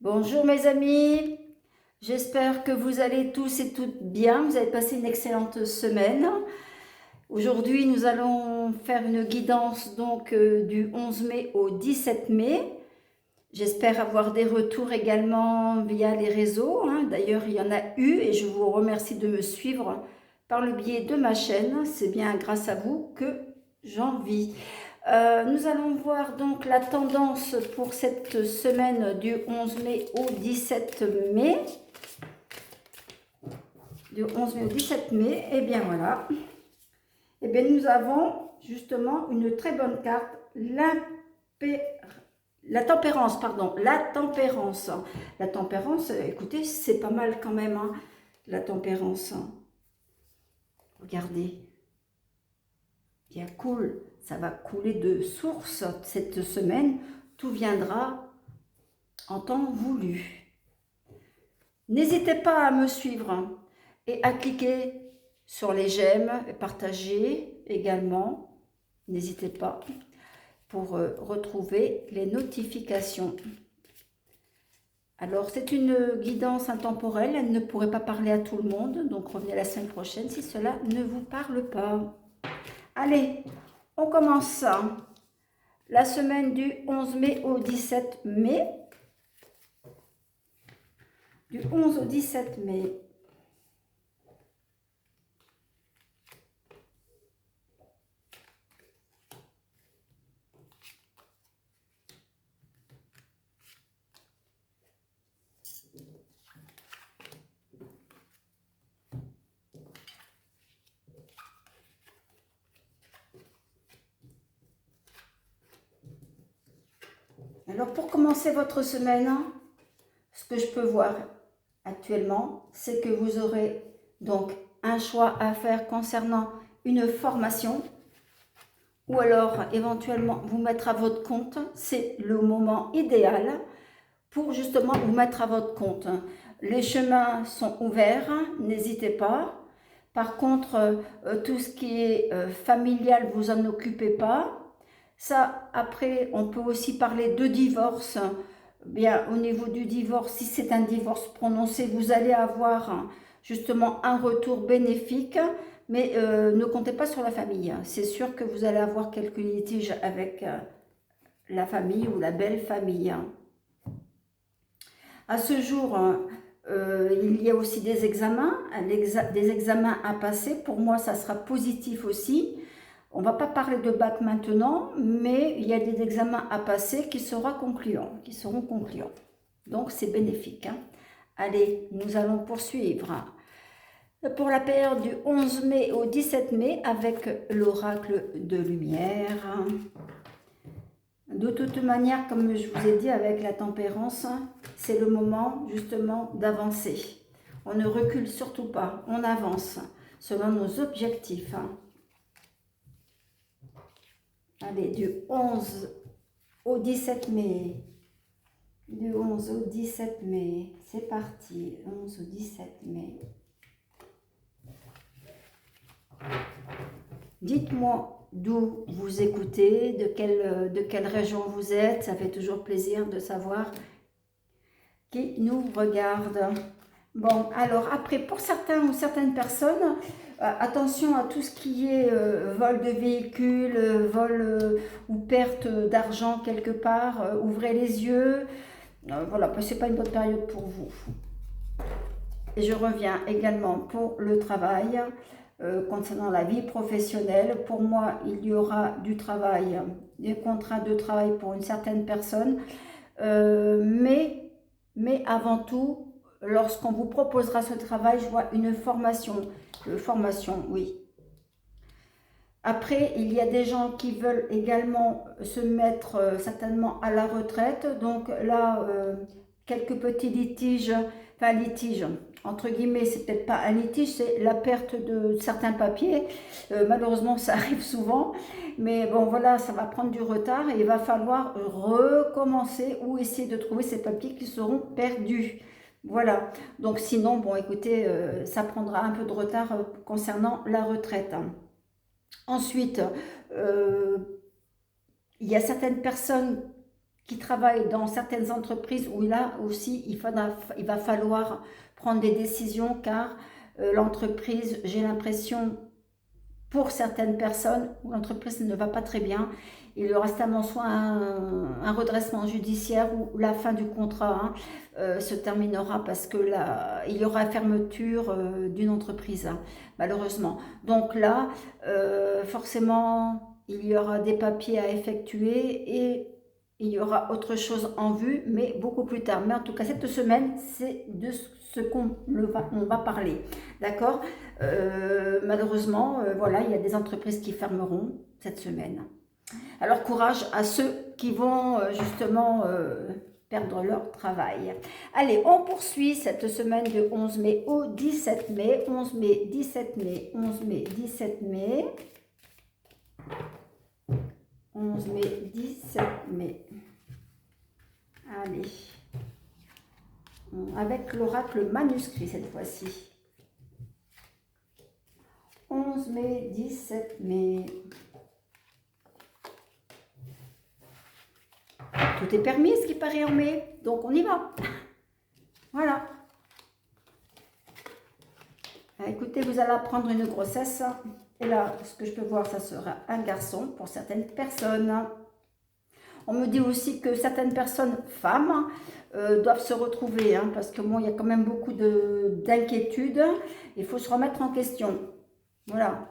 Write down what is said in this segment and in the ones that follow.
Bonjour mes amis, j'espère que vous allez tous et toutes bien, vous avez passé une excellente semaine. Aujourd'hui nous allons faire une guidance du 11 mai au 17 mai. J'espère avoir des retours également via les réseaux, hein. D'ailleurs il y en a eu et je vous remercie de me suivre par le biais de ma chaîne, c'est bien grâce à vous que j'en vis. Nous allons voir donc la tendance pour cette semaine du 11 mai au 17 mai. Du 11 mai au 17 mai, et bien voilà. Et bien nous avons justement une très bonne carte, la tempérance, pardon, la tempérance. La tempérance, écoutez, c'est pas mal quand même, hein, la tempérance. Regardez, bien cool, ça va couler de source cette semaine, tout viendra en temps voulu. N'hésitez pas à me suivre et à cliquer sur les j'aime et partager également. N'hésitez pas pour retrouver les notifications. Alors, c'est une guidance intemporelle, elle ne pourrait pas parler à tout le monde, donc revenez la semaine prochaine si cela ne vous parle pas. Allez, on commence la semaine du 11 mai au 17 mai. Du 11 au 17 mai. Alors pour commencer votre semaine, ce que je peux voir actuellement, c'est que vous aurez donc un choix à faire concernant une formation ou alors éventuellement vous mettre à votre compte. C'est le moment idéal pour justement vous mettre à votre compte. Les chemins sont ouverts, n'hésitez pas. Par contre, tout ce qui est familial, vous en occupez pas. Ça, après, on peut aussi parler de divorce. Bien, au niveau du divorce, si c'est un divorce prononcé, vous allez avoir justement un retour bénéfique, mais ne comptez pas sur la famille. C'est sûr que vous allez avoir quelques litiges avec la famille ou la belle famille. À ce jour, il y a aussi des examens à passer. Pour moi, ça sera positif aussi. On ne va pas parler de bac maintenant, mais il y a des examens à passer qui seront concluants. Donc, c'est bénéfique, hein. Allez, nous allons poursuivre pour la période du 11 mai au 17 mai avec l'oracle de lumière. De toute manière, comme je vous ai dit, avec la tempérance, c'est le moment justement d'avancer. On ne recule surtout pas, on avance selon nos objectifs. Allez, du 11 au 17 mai. Du 11 au 17 mai, c'est parti. 11 au 17 mai. Dites-moi d'où vous écoutez, de quelle région vous êtes. Ça fait toujours plaisir de savoir qui nous regarde. Bon, alors après, pour certains ou certaines personnes, attention à tout ce qui est vol de véhicule, vol ou perte d'argent quelque part. Ouvrez les yeux. Voilà, ce n'est pas une bonne période pour vous. Et je reviens également pour le travail. Concernant la vie professionnelle, pour moi, il y aura du travail, des contrats de travail pour une certaine personne, mais avant tout, lorsqu'on vous proposera ce travail, je vois une formation, oui. Après, il y a des gens qui veulent également se mettre certainement à la retraite, donc là, quelques petits litiges, enfin litiges, entre guillemets, c'est peut-être pas un litige, c'est la perte de certains papiers. Malheureusement, ça arrive souvent, mais bon, voilà, ça va prendre du retard et il va falloir recommencer ou essayer de trouver ces papiers qui seront perdus. Voilà, donc sinon, bon, écoutez, ça prendra un peu de retard concernant la retraite. Ensuite, il y a certaines personnes qui travaille dans certaines entreprises où là aussi il va falloir prendre des décisions car l'entreprise, j'ai l'impression, pour certaines personnes où l'entreprise ne va pas très bien, il y aura récemment soit un redressement judiciaire ou la fin du contrat se terminera parce que là, il y aura fermeture d'une entreprise, malheureusement. Donc là, forcément, il y aura des papiers à effectuer et il y aura autre chose en vue, mais beaucoup plus tard. Mais en tout cas, cette semaine, c'est de ce qu'on va parler. D'accord. Malheureusement, voilà, il y a des entreprises qui fermeront cette semaine. Alors courage à ceux qui vont justement perdre leur travail. Allez, on poursuit cette semaine de 11 mai au 17 mai. 11 mai, 17 mai, 11 mai, 17 mai. 11 mai, 17 mai. Allez. Avec l'oracle manuscrit cette fois-ci. 11 mai, 17 mai. Tout est permis, ce qui paraît en mai. Donc, on y va. Voilà. Écoutez, vous allez apprendre une grossesse. Et là, ce que je peux voir, ça sera un garçon pour certaines personnes. On me dit aussi que certaines personnes, femmes, doivent se retrouver. Parce que bon, il y a quand même beaucoup d'inquiétudes. Il faut se remettre en question. Voilà.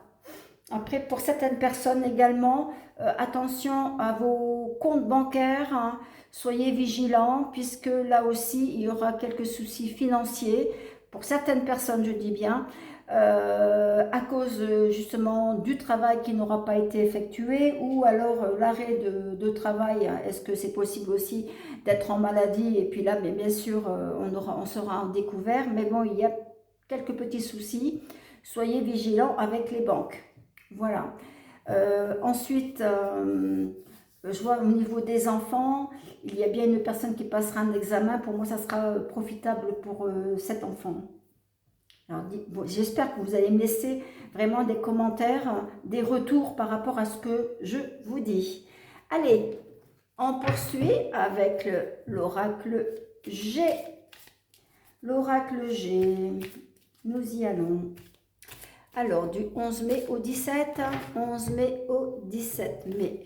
Après, pour certaines personnes également, attention à vos comptes bancaires, soyez vigilants puisque là aussi, il y aura quelques soucis financiers. Pour certaines personnes, je dis bien, à cause justement du travail qui n'aura pas été effectué ou alors l'arrêt de travail. Est-ce que c'est possible aussi d'être en maladie? Et puis là, mais bien sûr, on sera en découvert. Mais bon, il y a quelques petits soucis. Soyez vigilants avec les banques. Voilà. Ensuite, je vois au niveau des enfants, il y a bien une personne qui passera un examen. Pour moi, ça sera profitable pour cet enfant. Alors, bon, j'espère que vous allez me laisser vraiment des commentaires, des retours par rapport à ce que je vous dis. Allez, on poursuit avec l'oracle G. L'oracle G, nous y allons. Alors, du 11 mai au 17, 11 mai au 17 mai.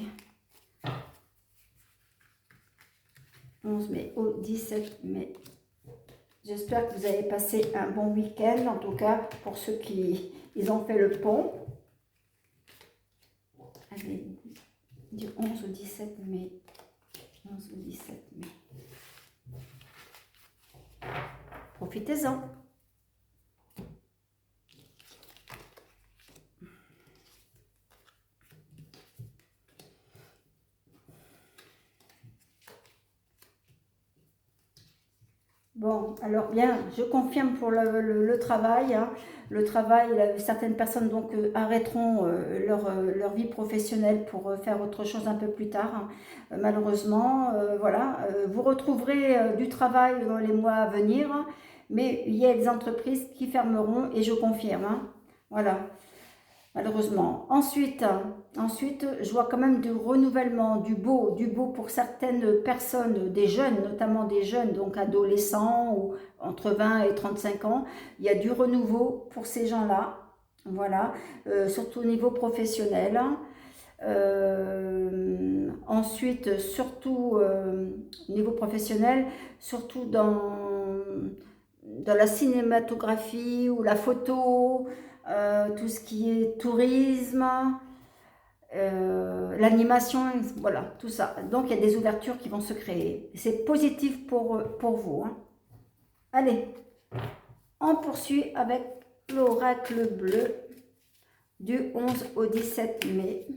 11 mai au 17 mai. J'espère que vous avez passé un bon week-end, en tout cas pour ceux qui ont fait le pont. Allez, du 11 au 17 mai. 11 au 17 mai. Profitez-en. Bon, alors bien, je confirme pour le travail. Le travail, certaines personnes donc arrêteront leur vie professionnelle pour faire autre chose un peu plus tard. Malheureusement, voilà, vous retrouverez du travail dans les mois à venir, mais il y a des entreprises qui fermeront et je confirme. Voilà. Malheureusement. Ensuite, je vois quand même du renouvellement, du beau pour certaines personnes, des jeunes, notamment des jeunes, donc adolescents ou entre 20 et 35 ans. Il y a du renouveau pour ces gens-là, voilà, surtout au niveau professionnel. Ensuite, surtout au niveau professionnel, surtout dans la cinématographie ou la photo, tout ce qui est tourisme, l'animation, voilà, tout ça. Donc, il y a des ouvertures qui vont se créer. C'est positif pour vous. Allez, on poursuit avec l'oracle bleu du 11 au 17 mai.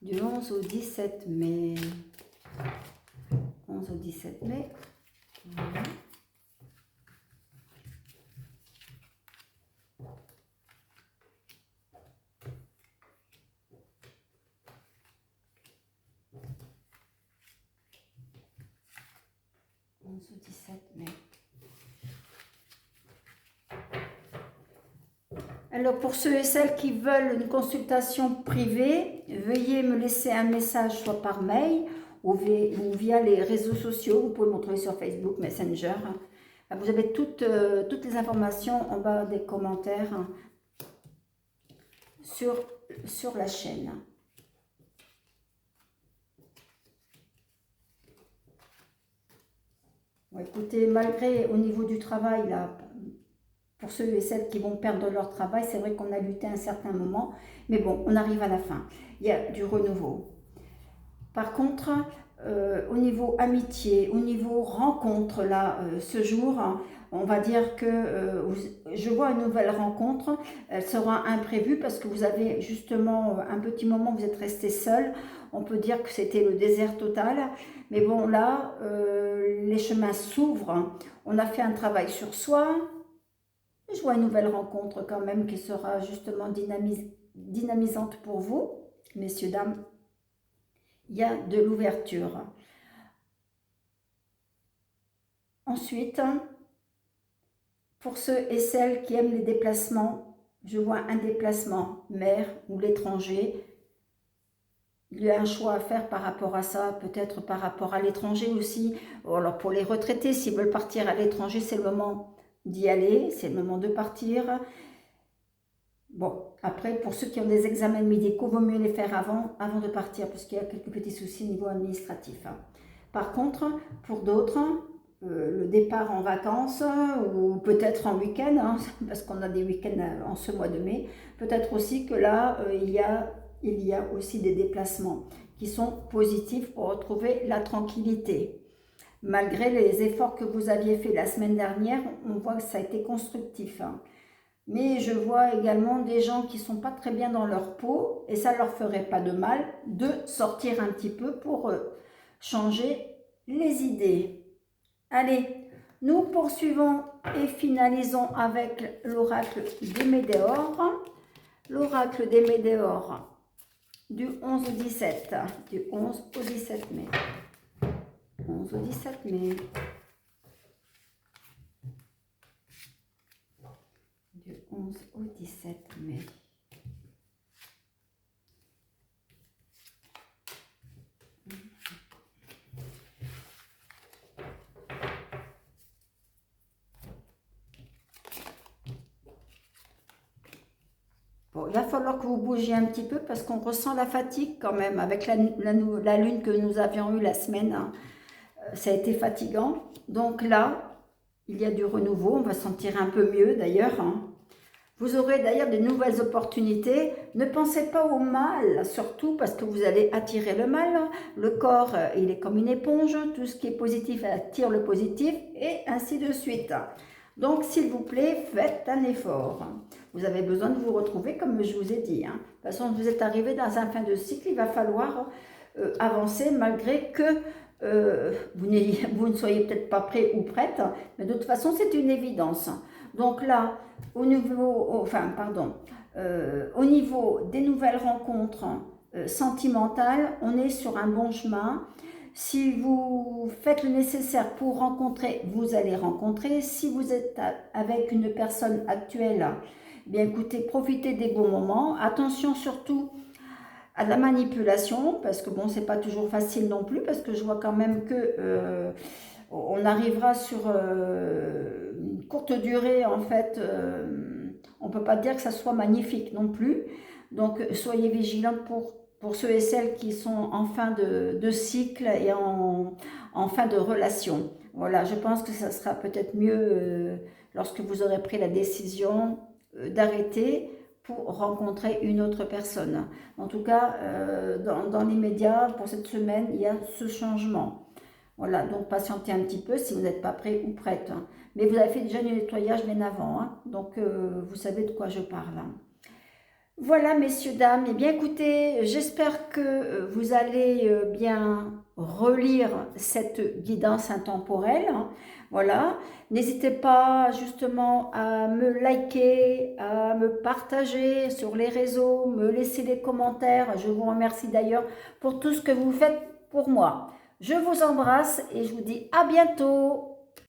Du 11 au 17 mai. 11 au 17 mai. Voilà. Au 17 mai. Alors pour ceux et celles qui veulent une consultation privée, veuillez me laisser un message soit par mail ou via les réseaux sociaux. Vous pouvez me retrouver sur Facebook, Messenger. Vous avez toutes les informations en bas des commentaires sur la chaîne. Bon, écoutez, malgré au niveau du travail, là, pour ceux et celles qui vont perdre leur travail, c'est vrai qu'on a lutté un certain moment, mais bon, on arrive à la fin. Il y a du renouveau. Par contre, au niveau amitié, au niveau rencontre, là, ce jour, on va dire que je vois une nouvelle rencontre. Elle sera imprévue parce que vous avez justement un petit moment, vous êtes resté seul. On peut dire que c'était le désert total. Mais bon, là, les chemins s'ouvrent. On a fait un travail sur soi. Je vois une nouvelle rencontre quand même qui sera justement dynamisante pour vous, messieurs, dames. Il y a de l'ouverture. Ensuite, pour ceux et celles qui aiment les déplacements, je vois un déplacement, mer ou l'étranger. Il y a un choix à faire par rapport à ça, peut-être par rapport à l'étranger aussi. Alors pour les retraités, s'ils veulent partir à l'étranger, c'est le moment d'y aller, c'est le moment de partir. Bon, après, pour ceux qui ont des examens médicaux, vaut mieux les faire avant de partir, parce qu'il y a quelques petits soucis au niveau administratif. Par contre, pour d'autres, le départ en vacances, ou peut-être en week-end, parce qu'on a des week-ends en ce mois de mai, peut-être aussi que là, il y a aussi des déplacements qui sont positifs pour retrouver la tranquillité. Malgré les efforts que vous aviez fait la semaine dernière, on voit que ça a été constructif. Mais je vois également des gens qui ne sont pas très bien dans leur peau, et ça ne leur ferait pas de mal de sortir un petit peu pour changer les idées. Allez, nous poursuivons et finalisons avec l'oracle des Médéors. L'oracle des Médéors du 11 au 17, du 11 au 17 mai. 11 au 17 mai. Du 11 au 17 mai. Bon, il va falloir que vous bougiez un petit peu parce qu'on ressent la fatigue quand même avec la lune que nous avions eue la semaine. Ça a été fatigant. Donc là, il y a du renouveau. On va sentir un peu mieux d'ailleurs. Vous aurez d'ailleurs de nouvelles opportunités. Ne pensez pas au mal, surtout parce que vous allez attirer le mal. Le corps, il est comme une éponge. Tout ce qui est positif attire le positif et ainsi de suite. Donc, s'il vous plaît, faites un effort. Vous avez besoin de vous retrouver, comme je vous ai dit. De toute façon, vous êtes arrivé dans un fin de cycle. Il va falloir avancer malgré que vous ne soyez peut-être pas prêt ou prête. Mais de toute façon, c'est une évidence. Donc là, au niveau des nouvelles rencontres sentimentales, on est sur un bon chemin. Si vous faites le nécessaire pour rencontrer, vous allez rencontrer. Si vous êtes avec une personne actuelle, bien écoutez, profitez des bons moments. Attention surtout à la manipulation, parce que bon, c'est pas toujours facile non plus, parce que je vois quand même que on arrivera sur une courte durée, en fait, on peut pas dire que ça soit magnifique non plus. Donc, soyez vigilants pour ceux et celles qui sont en fin de cycle et en fin de relation. Voilà, je pense que ça sera peut-être mieux lorsque vous aurez pris la décision d'arrêter pour rencontrer une autre personne. En tout cas, dans l'immédiat, pour cette semaine, il y a ce changement. Voilà, donc patientez un petit peu si vous n'êtes pas prêt ou prête. Mais vous avez fait déjà du nettoyage bien avant, donc vous savez de quoi je parle. Voilà, messieurs, dames. Eh bien, écoutez, j'espère que vous allez bien relire cette guidance intemporelle. Voilà. N'hésitez pas justement à me liker, à me partager sur les réseaux, me laisser des commentaires. Je vous remercie d'ailleurs pour tout ce que vous faites pour moi. Je vous embrasse et je vous dis à bientôt.